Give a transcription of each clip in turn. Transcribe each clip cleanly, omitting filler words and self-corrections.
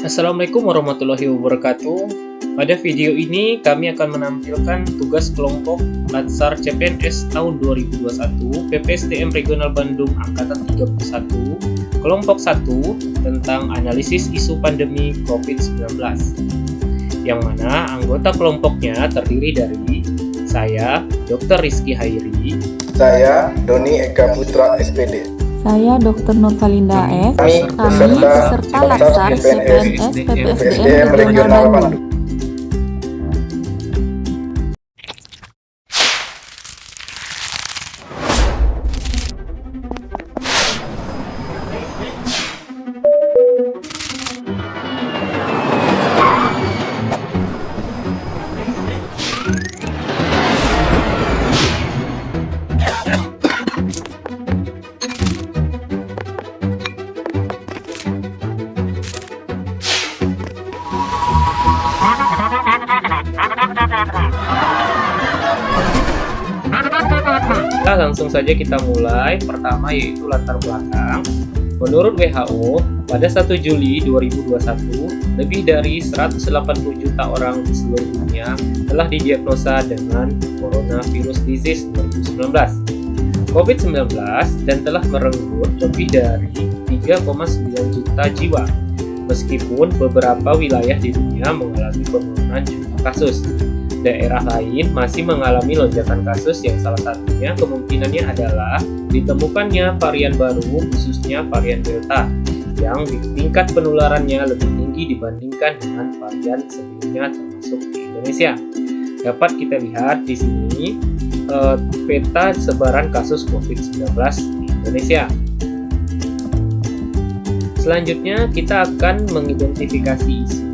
Assalamualaikum warahmatullahi wabarakatuh. Pada video ini kami akan menampilkan tugas kelompok Latsar CPNS tahun 2021 PPSDM Regional Bandung Angkatan 31 kelompok 1 tentang analisis isu pandemi COVID-19, yang mana anggota kelompoknya terdiri dari saya, Dr. Rizky Hairi, saya, Doni Eka Putra, SPD. Saya Dr. Nurfalinda S. Kami peserta Latsar CPNS PPSDM Regional Bandung. Nah, langsung saja kita mulai. Pertama yaitu latar belakang. Menurut WHO, pada 1 Juli 2021, lebih dari 180 juta orang di seluruh dunia telah didiagnosa dengan coronavirus disease 2019, COVID-19, dan telah merenggut lebih dari 3,9 juta jiwa. Meskipun beberapa wilayah di dunia mengalami penurunan jumlah kasus, daerah lain masih mengalami lonjakan kasus yang salah satunya kemungkinannya adalah ditemukannya varian baru, khususnya varian Delta, yang tingkat penularannya lebih tinggi dibandingkan dengan varian sebelumnya termasuk di Indonesia. Dapat kita lihat di sini peta sebaran kasus COVID-19 di Indonesia. Selanjutnya kita akan mengidentifikasi isu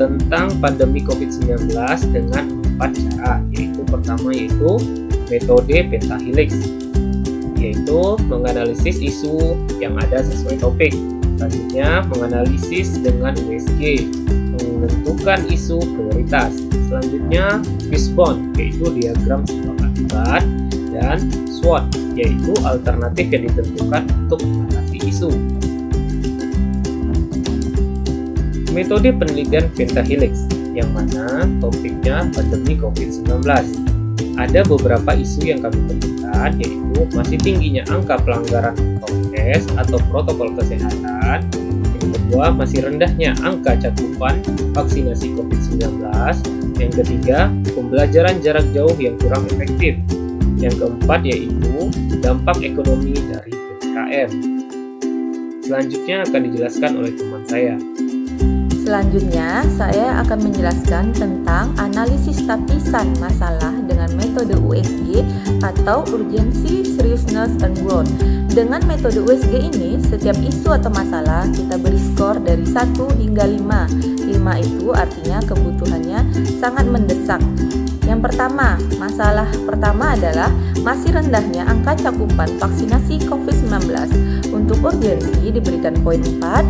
tentang pandemi COVID-19 dengan 4 cara, yaitu pertama yaitu metode pentahelix, yaitu menganalisis isu yang ada sesuai topik. Selanjutnya menganalisis dengan USG, menentukan isu prioritas. Selanjutnya fishbone, yaitu diagram sebab akibat, dan SWOT, yaitu alternatif yang ditentukan untuk mengatasi isu. Metode penelitian pentahelix, yang mana topiknya pandemi COVID-19. Ada beberapa isu yang kami temukan, yaitu masih tingginya angka pelanggaran prokes atau protokol kesehatan. Yang kedua, masih rendahnya angka cakupan vaksinasi COVID-19. Yang ketiga, pembelajaran jarak jauh yang kurang efektif. Yang keempat, yaitu dampak ekonomi dari PPKM. Selanjutnya akan dijelaskan oleh teman saya. Selanjutnya, saya akan menjelaskan tentang analisis tapisan masalah dengan metode USG atau Urgency, Seriousness, and Growth. Dengan metode USG ini, setiap isu atau masalah kita beri skor dari 1 hingga 5. 5 itu artinya kebutuhannya sangat mendesak. Yang pertama, masalah pertama adalah masih rendahnya angka cakupan vaksinasi COVID-19. Untuk urgensi diberikan poin 4,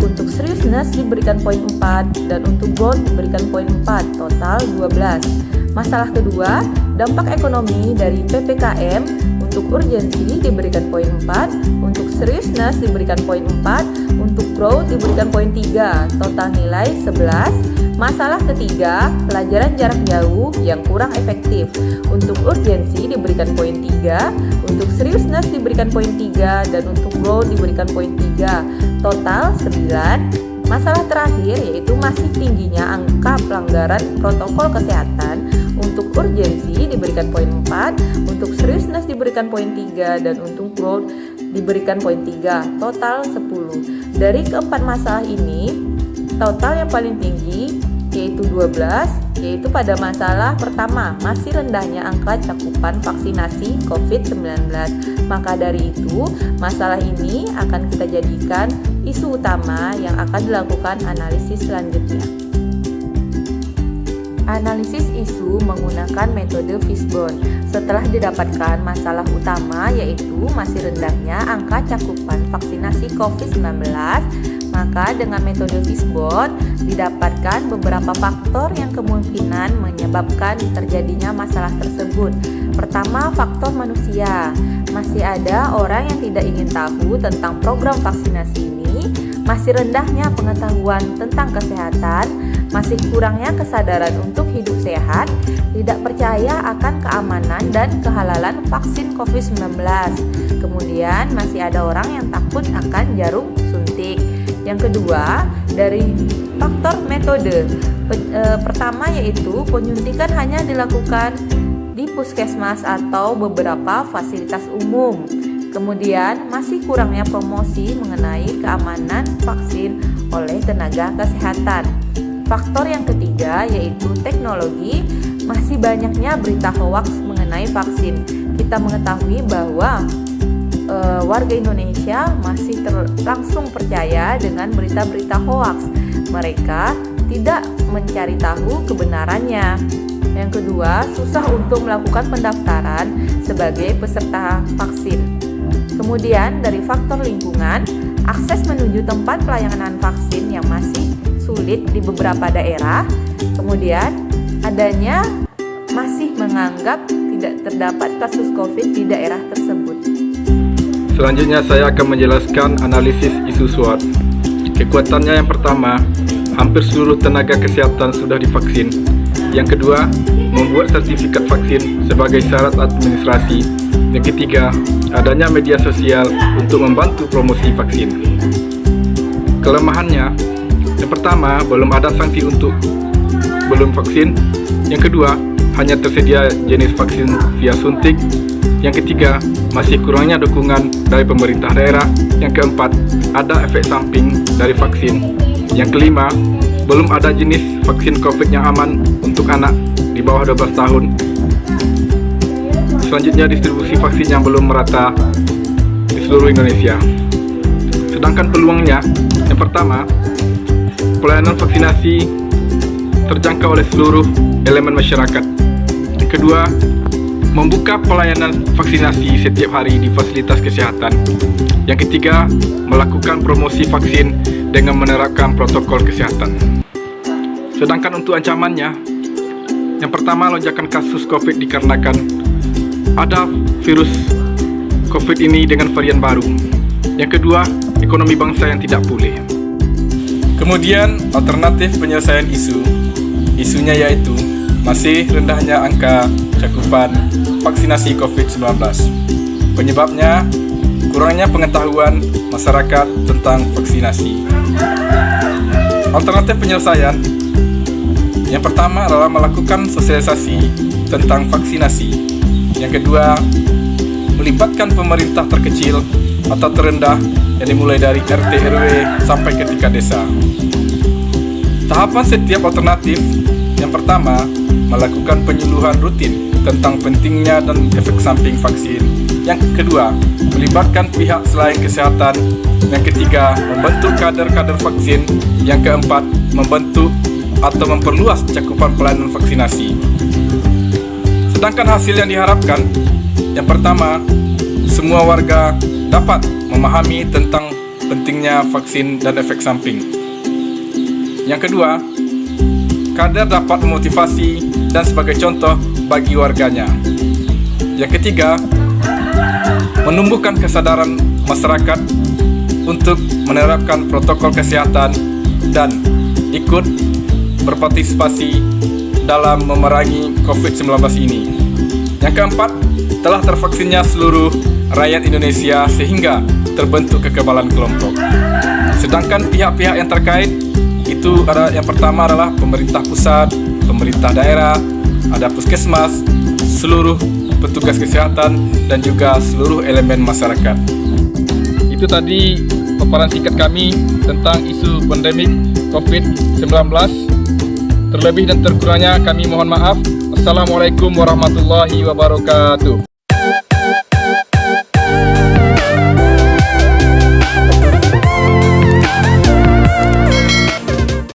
untuk seriousness diberikan poin 4, dan untuk growth diberikan poin 4, total 12. Masalah kedua, dampak ekonomi dari PPKM. Untuk urgensi diberikan poin 4, untuk seriousness diberikan poin 4, untuk growth diberikan poin 3, total nilai 11. Masalah ketiga, pelajaran jarak jauh yang kurang efektif. Untuk urgensi diberikan poin 3, untuk seriousness diberikan poin 3, dan untuk growth diberikan poin 3, total 9. Masalah terakhir yaitu masih tingginya angka pelanggaran protokol kesehatan. Untuk urgensi diberikan poin 4, untuk seriousness diberikan poin 3, dan untuk growth diberikan poin 3, total 10. Dari keempat masalah ini, total yang paling tinggi yaitu 12, yaitu pada masalah pertama, masih rendahnya angka cakupan vaksinasi COVID-19. Maka dari itu, masalah ini akan kita jadikan isu utama yang akan dilakukan analisis selanjutnya. Analisis isu menggunakan metode fishbone. Setelah didapatkan masalah utama yaitu masih rendahnya angka cakupan vaksinasi COVID-19, maka dengan metode fishbone didapatkan beberapa faktor yang kemungkinan menyebabkan terjadinya masalah tersebut. Pertama, faktor manusia. Masih ada orang yang tidak ingin tahu tentang program vaksinasi ini. masih rendahnya pengetahuan tentang kesehatan, masih kurangnya kesadaran untuk hidup sehat, tidak percaya akan keamanan dan kehalalan vaksin COVID-19. Kemudian masih ada orang yang takut akan jarum suntik. Yang kedua, dari faktor metode. Pertama yaitu penyuntikan hanya dilakukan di puskesmas atau beberapa fasilitas umum. Kemudian masih kurangnya promosi mengenai keamanan vaksin oleh tenaga kesehatan. Faktor yang ketiga yaitu teknologi, masih banyaknya berita hoaks mengenai vaksin. Kita mengetahui bahwa warga Indonesia masih langsung percaya dengan berita-berita hoaks. Mereka tidak mencari tahu kebenarannya. Yang kedua, susah untuk melakukan pendaftaran sebagai peserta vaksin. Kemudian dari faktor lingkungan, akses menuju tempat pelayanan vaksin yang masih sulit di beberapa daerah. Kemudian adanya masih menganggap tidak terdapat kasus COVID di daerah tersebut. Selanjutnya saya akan menjelaskan analisis isu SWOT. Kekuatannya yang pertama, hampir seluruh tenaga kesehatan sudah divaksin. Yang kedua, membuat sertifikat vaksin sebagai syarat administrasi. Yang ketiga, adanya media sosial untuk membantu promosi vaksin. Kelemahannya, yang pertama, belum ada sanksi untuk belum vaksin. Yang kedua, hanya tersedia jenis vaksin via suntik. Yang ketiga, masih kurangnya dukungan dari pemerintah daerah. Yang keempat, ada efek samping dari vaksin. Yang kelima, belum ada jenis vaksin COVID yang aman untuk anak di bawah 12 tahun. Selanjutnya, distribusi vaksin yang belum merata di seluruh Indonesia. Sedangkan peluangnya, yang pertama, pelayanan vaksinasi terjangkau oleh seluruh elemen masyarakat. Yang kedua, membuka pelayanan vaksinasi setiap hari di fasilitas kesehatan. Yang ketiga, melakukan promosi vaksin dengan menerapkan protokol kesehatan. Sedangkan untuk ancamannya, yang pertama, lonjakan kasus COVID dikarenakan ada virus COVID ini dengan varian baru. Yang kedua, ekonomi bangsa yang tidak pulih. Kemudian, alternatif penyelesaian isunya yaitu masih rendahnya angka cakupan vaksinasi COVID-19. Penyebabnya, kurangnya pengetahuan masyarakat tentang vaksinasi. Alternatif penyelesaian yang pertama adalah melakukan sosialisasi tentang vaksinasi. Yang kedua, melibatkan pemerintah terkecil atau terendah yang dimulai dari RT RW sampai ke tingkat desa. Tahapan setiap alternatif, yang pertama, melakukan penyuluhan rutin tentang pentingnya dan efek samping vaksin. Yang kedua, melibatkan pihak selain kesehatan. Yang ketiga, membentuk kader-kader vaksin. Yang keempat, membentuk atau memperluas cakupan pelayanan vaksinasi. Sedangkan hasil yang diharapkan, yang pertama, semua warga dapat memahami tentang pentingnya vaksin dan efek samping. Yang kedua, kader dapat memotivasi dan sebagai contoh bagi warganya. Yang ketiga, menumbuhkan kesadaran masyarakat untuk menerapkan protokol kesehatan dan ikut berpartisipasi dalam memerangi COVID-19 ini. Yang keempat, telah tervaksinnya seluruh rakyat Indonesia sehingga terbentuk kekebalan kelompok. Sedangkan pihak-pihak yang terkait itu ada, yang pertama adalah pemerintah pusat, pemerintah daerah, ada puskesmas, seluruh petugas kesehatan, dan juga seluruh elemen masyarakat. Itu tadi paparan singkat kami tentang isu pandemik COVID-19. Terlebih dan terkurangnya kami mohon maaf. Assalamualaikum warahmatullahi wabarakatuh.